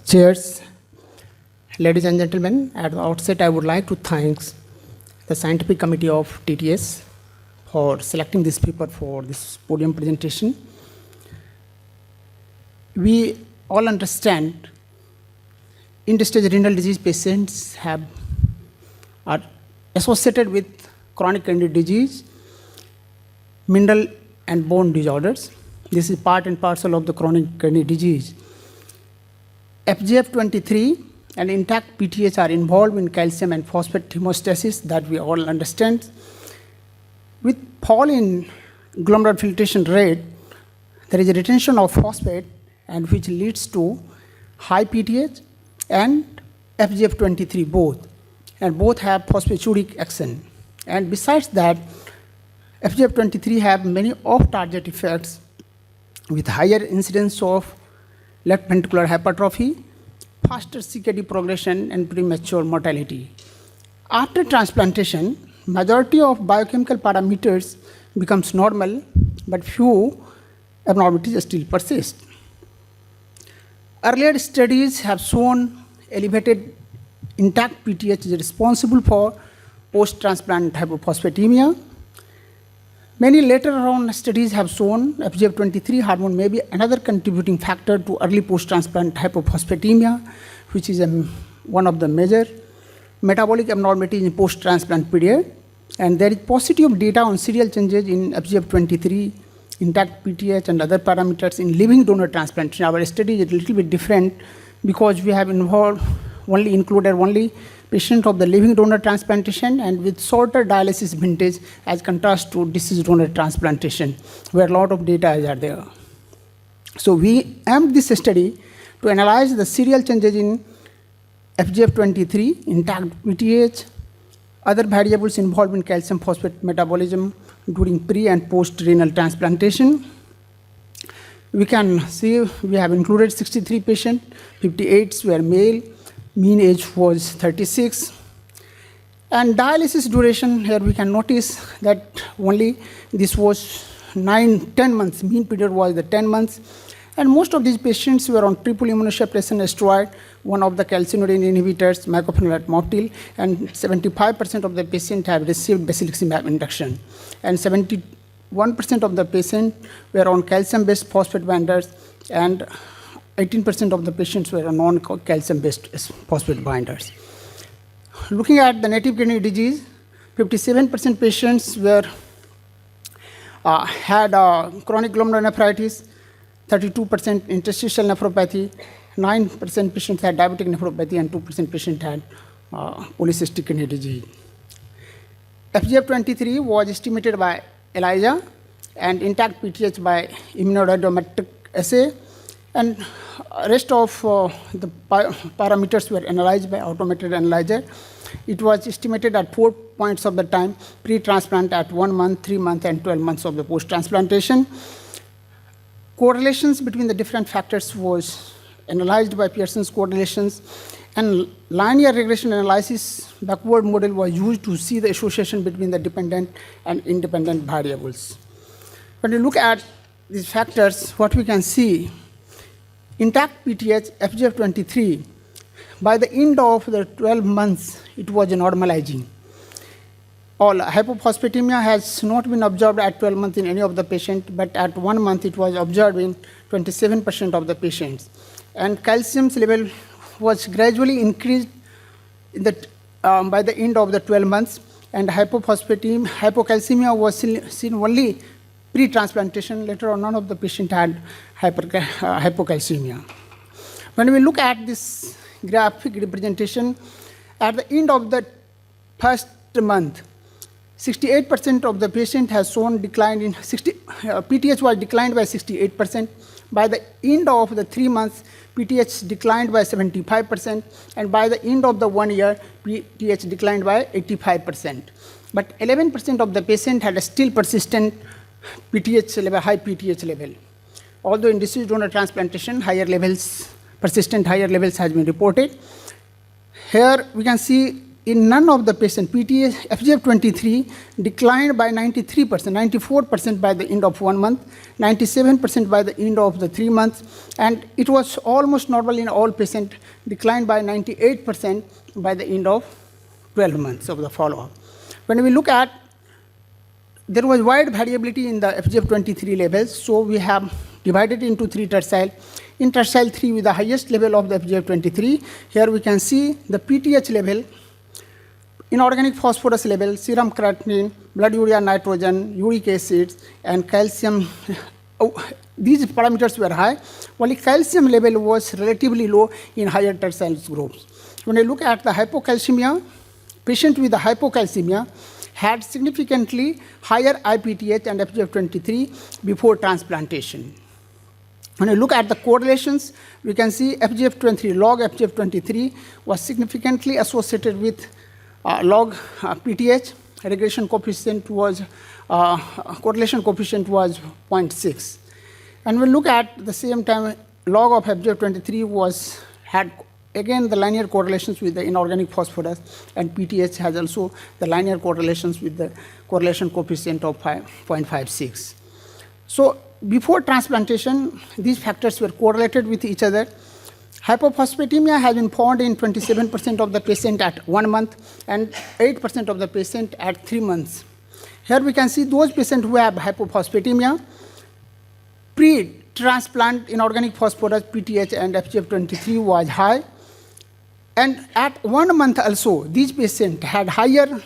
Chairs, ladies and gentlemen, at the outset I would like to thank the scientific committee of TTS for selecting this paper for this podium presentation. We all understand end-stage renal disease patients are associated with chronic kidney disease, mineral and bone disorders. This is part and parcel of the chronic kidney disease. FGF 23 and intact PTH are involved in calcium and phosphate hemostasis that we all understand. With fall in glomerular filtration rate, there is a retention of phosphate and which leads to high PTH and FGF 23 both, and both have phosphaturic action. And besides that, FGF 23 have many off-target effects with higher incidence of left ventricular hypertrophy, faster CKD progression, and premature mortality. After transplantation, majority of biochemical parameters becomes normal, but few abnormalities still persist. Earlier studies have shown elevated intact PTH is responsible for post-transplant hypophosphatemia. Many later on studies have shown FGF 23 hormone may be another contributing factor to early post-transplant hypophosphatemia, which is one of the major metabolic abnormalities in post-transplant period. And there is positive data on serial changes in FGF 23, intact PTH, and other parameters in living donor transplantation. Our study is a little bit different because we have included only patients of the living donor transplantation and with shorter dialysis vintage as contrast to deceased donor transplantation, where a lot of data are there. So we aimed this study to analyze the serial changes in FGF 23, intact PTH, other variables involved in calcium phosphate metabolism during pre and post-renal transplantation. We can see we have included 63 patients, 58 were male, mean age was 36. And dialysis duration, here we can notice that only this was 10 months, mean period was the 10 months. And most of these patients were on triple immunosuppression steroid, one of the calcineurin inhibitors, mycophenolate mofetil, and 75% of the patients have received basiliximab induction. And 71% of the patients were on calcium-based phosphate binders, and 18% of the patients were on non-calcium-based phosphate binders. Looking at the native kidney disease, 57% patients had chronic glomerulonephritis, 32% interstitial nephropathy, 9% patients had diabetic nephropathy, and 2% patients had polycystic kidney disease. FGF 23 was estimated by ELISA and intact PTH by immunoradiometric assay, and rest of the parameters were analyzed by automated analyzer. It was estimated at 4 points of the time, pre-transplant at 1 month, 3 months, and 12 months of the post-transplantation. Correlations between the different factors was analyzed by Pearson's correlations, and linear regression analysis backward model was used to see the association between the dependent and independent variables. When we look at these factors, what we can see, intact PTH, FGF 23, by the end of the 12 months, it was normalizing. All hypophosphatemia has not been observed at 12 months in any of the patients, but at 1 month it was observed in 27% of the patients. And calcium's level was gradually increased by the end of the 12 months, and hypocalcemia was seen only pre-transplantation. Later on, none of the patients had hypocalcemia. When we look at this graphic representation, at the end of the first month, 68% of the patient has shown decline in PTH was declined by 68%. By the end of the 3 months, PTH declined by 75%, and by the end of the 1 year, PTH declined by 85%. But 11% of the patient had a still persistent PTH level, high PTH level. Although in deceased donor transplantation, persistent higher levels has been reported. Here we can see in none of the patients, PTH, FGF23 declined by 93%, 94% by the end of 1 month, 97% by the end of the 3 months, and it was almost normal in all patients, declined by 98% by the end of 12 months of the follow-up. When we look at, there was wide variability in the FGF23 levels, so we have divided into 3 tertile. In tertile 3 with the highest level of the FGF23, here we can see the PTH level, inorganic phosphorus level, serum creatinine, blood urea nitrogen, uric acid, and calcium. These parameters were high, while calcium level was relatively low in higher tertile groups. When I look at the hypocalcemia, patient with the hypocalcemia had significantly higher IPTH and FGF23 before transplantation. When I look at the correlations, we can see FGF23, log FGF23 was significantly associated with log PTH. Regression coefficient was, correlation coefficient was 0.6. And we look at the same time, log of FGF23 had again the linear correlations with the inorganic phosphorus, and PTH has also the linear correlations with the correlation coefficient of 0.56. So before transplantation, these factors were correlated with each other. Hypophosphatemia has been found in 27% of the patient at 1 month and 8% of the patient at 3 months. Here we can see those patients who have hypophosphatemia, pre-transplant inorganic phosphorus, PTH, and FGF23 was high. And at 1 month also, these patients had higher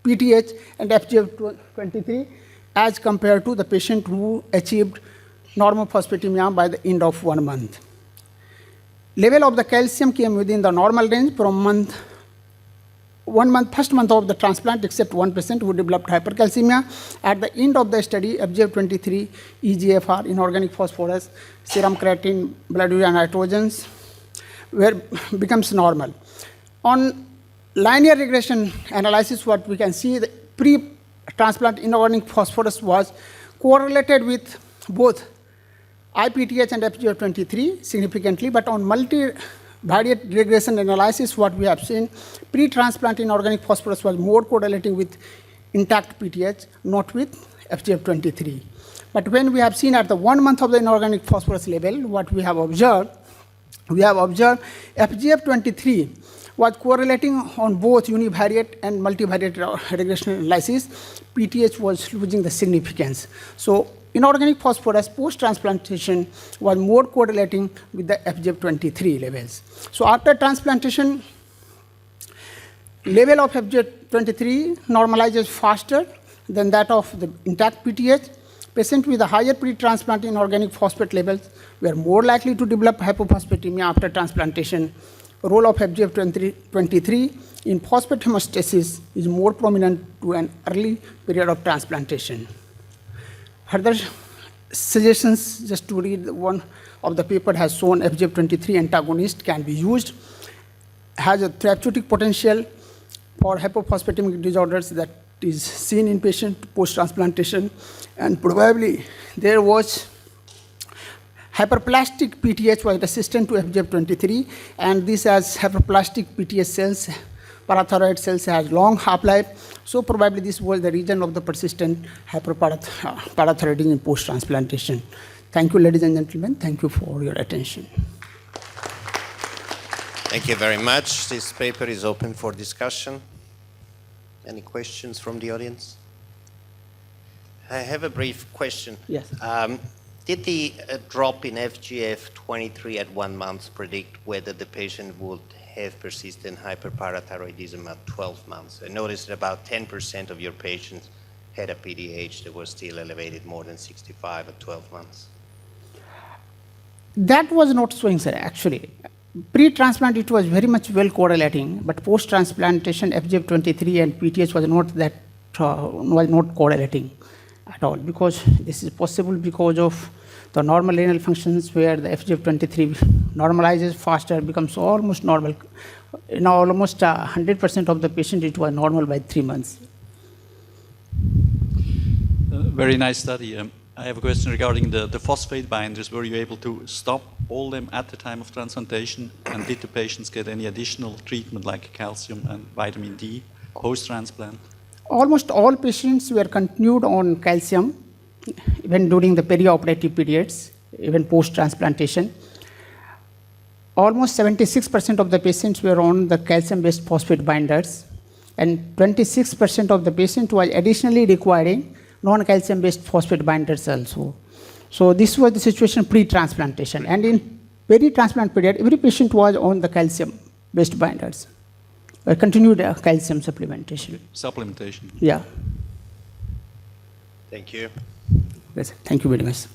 PTH and FGF23 as compared to the patient who achieved normophosphatemia by the end of 1 month. Level of the calcium came within the normal range from first month of the transplant, except 1% who developed hypercalcemia. At the end of the study, FGF23, EGFR, inorganic phosphorus, serum creatine, blood urea nitrogens becomes normal. On linear regression analysis, what we can see, the pre-transplant inorganic phosphorus was correlated with both IPTH and FGF23 significantly, but on multivariate regression analysis, what we have seen, pre-transplant inorganic phosphorus was more correlating with intact PTH, not with FGF23. But when we have seen at the 1 month of the inorganic phosphorus level, what we have observed FGF23 was correlating on both univariate and multivariate regression analysis. PTH was losing the significance. So inorganic phosphorus post-transplantation was more correlating with the FGF23 levels. So after transplantation, level of FGF23 normalizes faster than that of the intact PTH. Patients with a higher pre-transplant inorganic phosphate levels were more likely to develop hypophosphatemia after transplantation. Role of FGF23 in phosphate hemostasis is more prominent to an early period of transplantation. Further suggestions, just to read one of the paper has shown FGF23 antagonist can be used, has a therapeutic potential for hypophosphatemic disorders that is seen in patient post-transplantation, and probably there was hyperplastic PTH was resistant to FGF23, and this as hyperplastic PTH cells, parathyroid cells has long half-life, so probably this was the reason of the persistent hyperparathyroidism in post-transplantation. Thank you, ladies and gentlemen. Thank you for your attention. Thank you very much. This paper is open for discussion. Any questions from the audience? I have a brief question. Yes. Did the drop in FGF23 at 1 month predict whether the patient would have persistent hyperparathyroidism at 12 months? I noticed that about 10% of your patients had a PTH that was still elevated more than 65 at 12 months. That was not showing, sir, actually. Pre-transplant, it was very much well correlating, but post-transplantation, FGF23 and PTH was not correlating at all, because this is possible because of the normal renal functions where the FGF23 normalizes faster, becomes almost normal. In almost 100% of the patient, it was normal by 3 months. Very nice study. I have a question regarding the phosphate binders. Were you able to stop all them at the time of transplantation? And did the patients get any additional treatment like calcium and vitamin D post-transplant? Almost all patients were continued on calcium even during the perioperative periods, even post-transplantation. Almost 76% of the patients were on the calcium-based phosphate binders, and 26% of the patients were additionally requiring non-calcium-based phosphate binders also. So this was the situation pre-transplantation. And in peri-transplant period, every patient was on the calcium-based binders. Continued calcium supplementation. Supplementation. Yeah. Thank you. Yes, thank you very much.